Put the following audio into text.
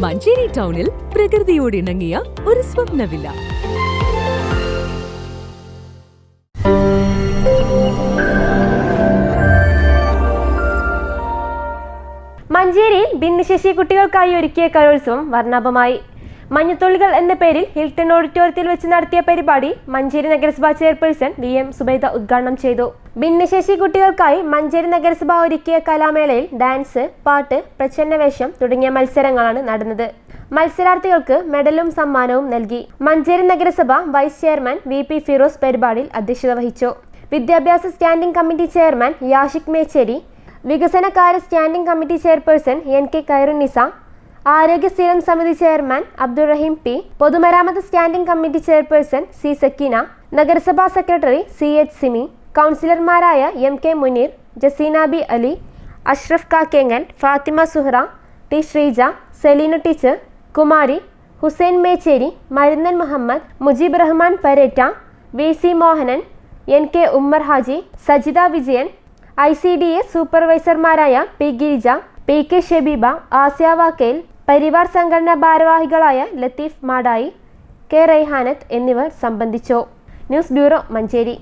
മഞ്ചേരി ടൗണിൽ പ്രകൃതിയോട് ഇണങ്ങിയ ഒരു സ്വപ്ന വില്ല. മഞ്ചേരിയിൽ ഭിന്നശേഷി കുട്ടികൾക്കായി ഒരുക്കിയ കലോത്സവം വർണ്ണാഭമായി. മഞ്ഞത്തുള്ളികൾ എന്ന പേരിൽ ഹിൽട്ടൺ ഓഡിറ്റോറിയത്തിൽ വെച്ച് നടത്തിയ പരിപാടി മഞ്ചേരി നഗരസഭ ചെയർപേഴ്സൺ VM സുബൈദ ഉദ്ഘാടനം ചെയ്തു. ഭിന്നശേഷി കുട്ടികൾക്കായി മഞ്ചേരി നഗരസഭ ഒരുക്കിയ കലാമേളയിൽ ഡാൻസ്, പാട്ട്, പ്രച്ഛന്നവേഷം തുടങ്ങിയ മത്സരങ്ങളാണ് നടന്നത്. മത്സരാർത്ഥികൾക്ക് മെഡലും സമ്മാനവും നൽകി. മഞ്ചേരി നഗരസഭ വൈസ് ചെയർമാൻ VP ഫിറോസ് പരിപാടിയിൽ അധ്യക്ഷത വഹിച്ചു. വിദ്യാഭ്യാസ standing committee chairman Yashik Mecheri, വികസനകാര്യ standing committee chairperson NK Khairunnisa, ആരോഗ്യ സ്ഥിരം സമിതി ചെയർമാൻ അബ്ദുറഹീം P, പൊതുമരാമത്ത് standing committee chairperson C Sakeena, നഗരസഭാ സെക്രട്ടറി CH സിമി, കൗൺസിലർമാരായ MK Muneer, Jaseena B Ali, Ashraf Kakkengal, Fathima Suhra, T Sreeja, Seleena teacher, Kumari, Hussain Mecheri, Marunnan Muhammad, Mujeeb Rahman Paretta, VC Mohanan, NK Ummer Haji, Sajitha Vijayan, ICDA സൂപ്പർവൈസർമാരായ P ഗിരിജ, PK ഷബീബ, ആസിയ വാക്കേൽ, പരിവാർ സംഘടനാ ഭാരവാഹികളായ ലത്തീഫ് മാടായി, K റൈഹാനത്ത് എന്നിവർ സംബന്ധിച്ചു. News bureau, Manjeri.